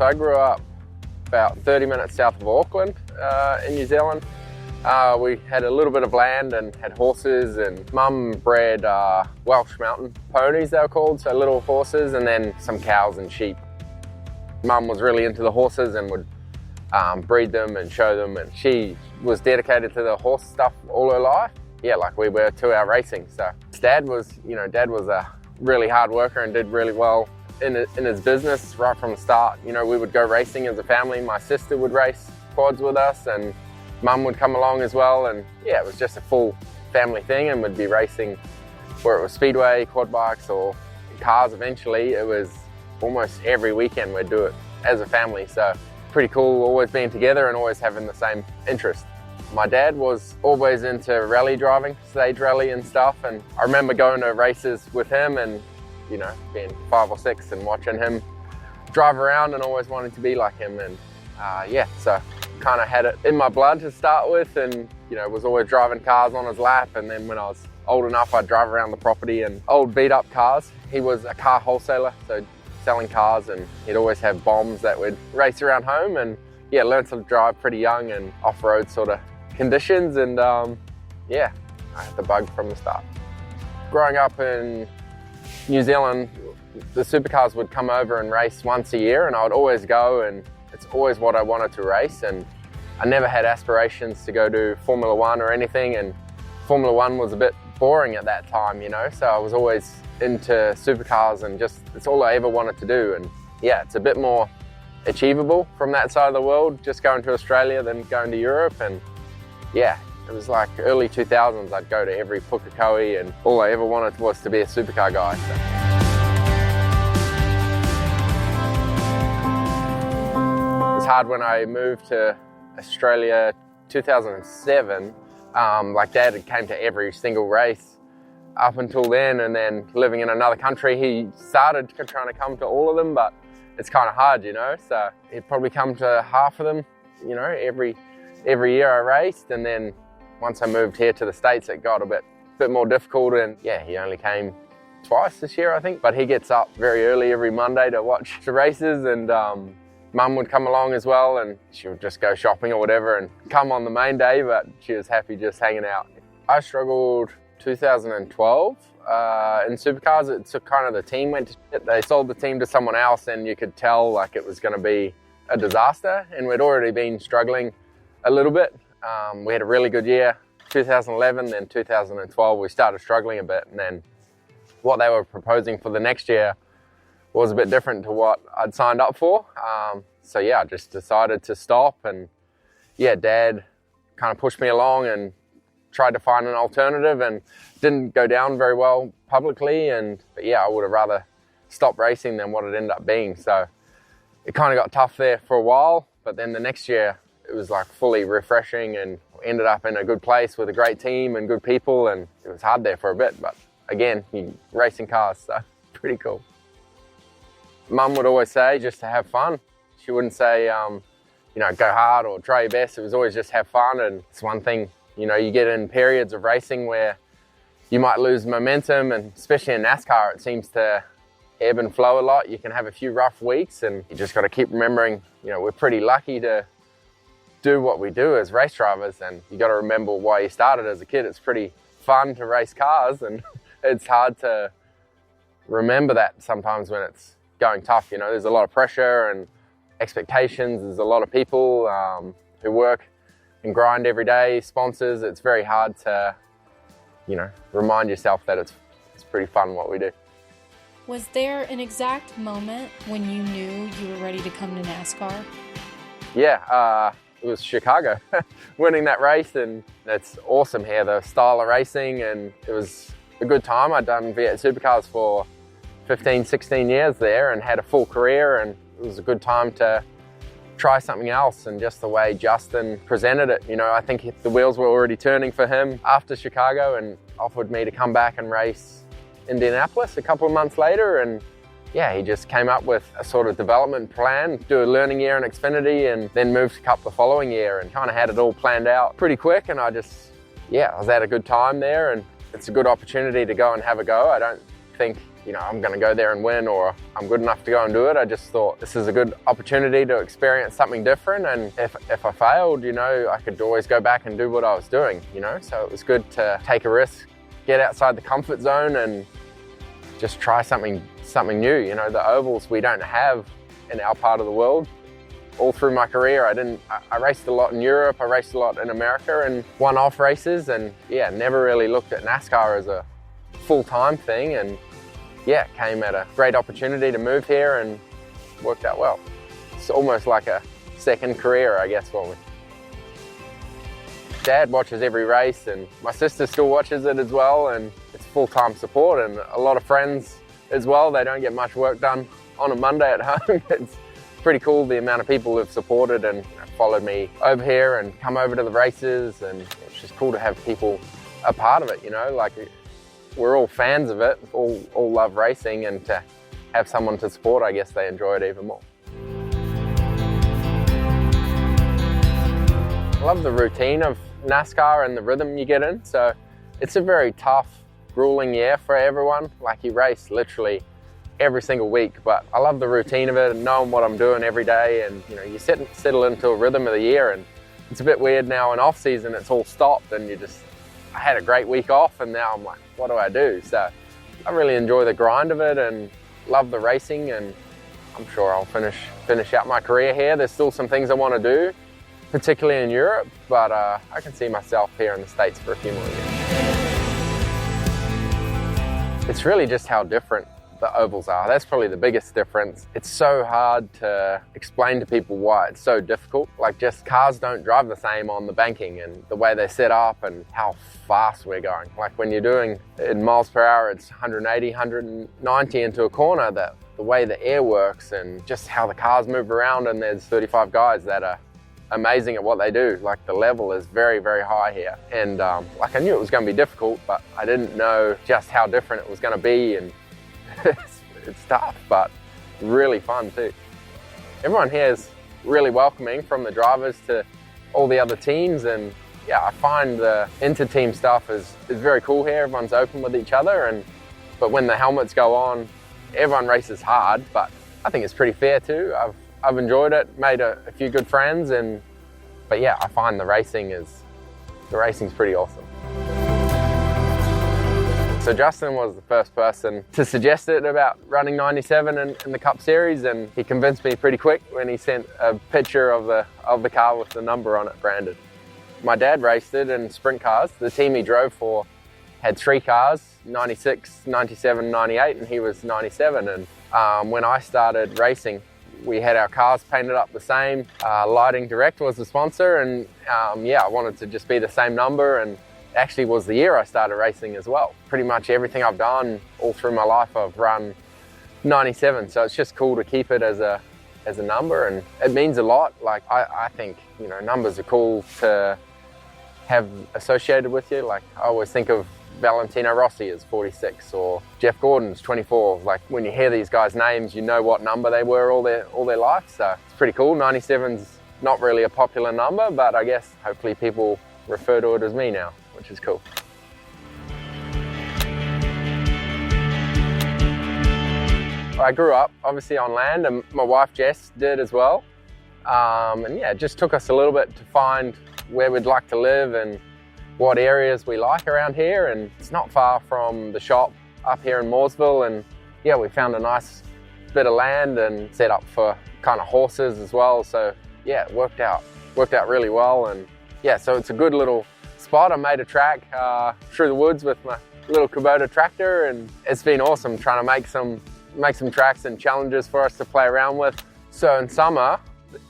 So I grew up about 30 minutes south of Auckland in New Zealand. We had a little bit of land and had horses, and Mum bred Welsh mountain ponies, they were called, so little horses, and then some cows and sheep. Mum was really into the horses and would breed them and show them, and she was dedicated to the horse stuff all her life. Yeah, like we were to our racing. So Dad was a really hard worker and did really well in his business right from the start. You know, we would go racing as a family. My sister would race quads with us, and Mum would come along as well. And yeah, it was just a full family thing, and we'd be racing where it was speedway, quad bikes, or cars eventually. It was almost every weekend we'd do it as a family. So pretty cool, always being together and always having the same interest. My dad was always into rally driving, stage rally and stuff, and I remember going to races with him and, you know, being 5 or 6 and watching him drive around and always wanting to be like him. And yeah, so kind of had it in my blood to start with, and, you know, was always driving cars on his lap. And then when I was old enough, I'd drive around the property and old beat up cars. He was a car wholesaler, so selling cars, and he'd always have bombs that would race around home. And yeah, learned to drive pretty young and off-road sort of conditions, and yeah, I had the bug from the start. Growing up in New Zealand, the Supercars would come over and race once a year, and I would always go, and it's always what I wanted to race. And I never had aspirations to go to Formula One or anything, and Formula One was a bit boring at that time, you know, so I was always into Supercars, and just, it's all I ever wanted to do. And yeah, it's a bit more achievable from that side of the world, just going to Australia than going to Europe. And yeah, it was like early 2000s, I'd go to every pukekohe, and all I ever wanted was to be a supercar guy. So. It was hard when I moved to Australia 2007. Like Dad came to every single race up until then, and then living in another country, he started trying to come to all of them, but it's kind of hard, you know, so he'd probably come to half of them, you know, every year I raced. And then once I moved here to the States, it got a bit more difficult, and yeah, he only came twice this year, I think. But he gets up very early every Monday to watch the races, and Mum would come along as well, and she would just go shopping or whatever and come on the main day, but she was happy just hanging out. I struggled 2012 in Supercars. It took kind of, the team went to shit. They sold the team to someone else, and you could tell like it was going to be a disaster, and we'd already been struggling a little bit. We had a really good year, 2011, then 2012 we started struggling a bit, and then what they were proposing for the next year was a bit different to what I'd signed up for. So yeah, I just decided to stop, and yeah, Dad kind of pushed me along and tried to find an alternative, and didn't go down very well publicly. But yeah, I would have rather stopped racing than what it ended up being. So it kind of got tough there for a while, but then the next year it was like fully refreshing, and ended up in a good place with a great team and good people. And it was hard there for a bit, but again, you racing cars, so pretty cool. Mum would always say just to have fun. She wouldn't say, you know, go hard or try your best. It was always just have fun. And it's one thing, you know, you get in periods of racing where you might lose momentum, and especially in NASCAR, it seems to ebb and flow a lot. You can have a few rough weeks, and you just got to keep remembering, you know, we're pretty lucky to do what we do as race drivers, and you got to remember why you started as a kid. It's pretty fun to race cars, and it's hard to remember that sometimes when it's going tough. You know, there's a lot of pressure and expectations. There's a lot of people who work and grind every day, sponsors. It's very hard to, you know, remind yourself that it's pretty fun what we do. Was there an exact moment when you knew you were ready to come to NASCAR? Yeah, it was Chicago, winning that race, and it's awesome here, the style of racing, and it was a good time. I'd done V8 Supercars for 15, 16 years there and had a full career, and it was a good time to try something else. And just the way Justin presented it, you know, I think the wheels were already turning for him after Chicago, and offered me to come back and race Indianapolis a couple of months later. And yeah, he just came up with a sort of development plan, do a learning year in Xfinity, and then move to Cup the following year, and kind of had it all planned out pretty quick. And I was at a good time there, and it's a good opportunity to go and have a go. I don't think you know, I'm going to go there and win, or I'm good enough to go and do it. I just thought this is a good opportunity to experience something different, and if I failed, you know, I could always go back and do what I was doing, you know. So it was good to take a risk, get outside the comfort zone and just try something new. You know, the ovals we don't have in our part of the world. All through my career, I raced a lot in Europe, I raced a lot in America and one-off races, and yeah, never really looked at NASCAR as a full-time thing, and yeah, came at a great opportunity to move here and worked out well. It's almost like a second career, I guess, for me. Dad watches every race and my sister still watches it as well, and it's full-time support, and a lot of friends as well. They don't get much work done on a Monday at home. It's pretty cool the amount of people who've supported and followed me over here and come over to the races, and it's just cool to have people a part of it, you know, like we're all fans of it, all love racing, and to have someone to support, I guess they enjoy it even more. I love the routine of NASCAR and the rhythm you get in. So it's a very tough, grueling year for everyone. Like you race literally every single week, but I love the routine of it and knowing what I'm doing every day, and you know, you settle into a rhythm of the year, and it's a bit weird now in off season, it's all stopped, and I had a great week off, and now I'm like, what do I do? So I really enjoy the grind of it and love the racing, and I'm sure I'll finish out my career here. There's still some things I want to do, particularly in Europe, but I can see myself here in the States for a few more years. It's really just how different the ovals are. That's probably the biggest difference. It's so hard to explain to people why it's so difficult. Like, just cars don't drive the same on the banking and the way they're set up and how fast we're going. Like when you're doing in miles per hour, it's 180, 190 into a corner, that the way the air works and just how the cars move around, and there's 35 guys that are amazing at what they do. Like the level is very, very high here. And like I knew it was going to be difficult, but I didn't know just how different it was going to be, and it's tough, but really fun too. Everyone here is really welcoming, from the drivers to all the other teams, and yeah, I find the inter-team stuff is very cool here. Everyone's open with each other, but when the helmets go on, everyone races hard, but I think it's pretty fair too. I've enjoyed it, made a few good friends, but yeah, I find the racing's pretty awesome. So Justin was the first person to suggest it about running 97 in the Cup Series, and he convinced me pretty quick when he sent a picture of the car with the number on it branded. My dad raced it in sprint cars. The team he drove for had 3 cars, 96, 97, 98, and he was 97. And when I started racing, we had our cars painted up the same. Lighting Direct was the sponsor, and yeah, I wanted to just be the same number, and actually was the year I started racing as well. Pretty much everything I've done all through my life, I've run 97, so it's just cool to keep it as a number, and it means a lot. Like I think, you know, numbers are cool to have associated with you. Like I always think of Valentino Rossi as 46 or Jeff Gordon's 24. Like when you hear these guys' names, you know what number they were all their life, so it's pretty cool. 97's not really a popular number, but I guess hopefully people refer to it as me now, which is cool. I grew up obviously on land, and my wife Jess did as well. And yeah, it just took us a little bit to find where we'd like to live and what areas we like around here. And it's not far from the shop up here in Mooresville, and yeah, we found a nice bit of land and set up for kind of horses as well. So yeah, it worked out really well. And yeah, so it's a good little spot. I made a track through the woods with my little Kubota tractor, and it's been awesome trying to make some tracks and challenges for us to play around with. So in summer,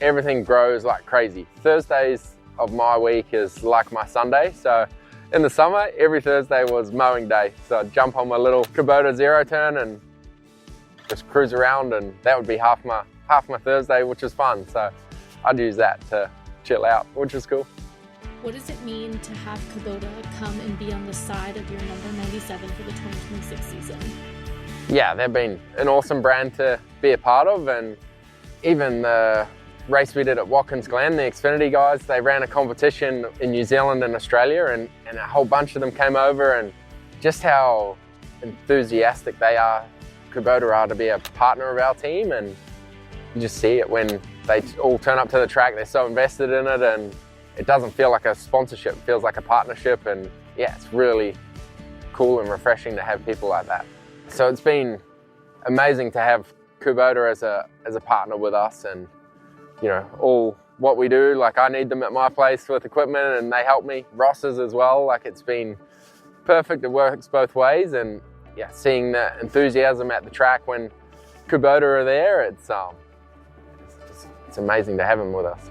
everything grows like crazy. Thursdays of my week is like my Sunday. So in the summer, every Thursday was mowing day. So I'd jump on my little Kubota zero turn and just cruise around, and that would be half my Thursday, which is fun. So I'd use that to chill out, which is cool. What does it mean to have Kubota come and be on the side of your number 97 for the 2026 season? Yeah, they've been an awesome brand to be a part of, and even the race we did at Watkins Glen, the Xfinity guys, they ran a competition in New Zealand and Australia, and a whole bunch of them came over, and just how enthusiastic they are Kubota are to be a partner of our team, and you just see it when they all turn up to the track. They're so invested in it, and it doesn't feel like a sponsorship, it feels like a partnership. And yeah, it's really cool and refreshing to have people like that. So it's been amazing to have Kubota as a partner with us, and you know, all what we do, like I need them at my place with equipment and they help me, Ross's as well. Like it's been perfect, it works both ways. And yeah, seeing the enthusiasm at the track when Kubota are there, it's amazing to have them with us.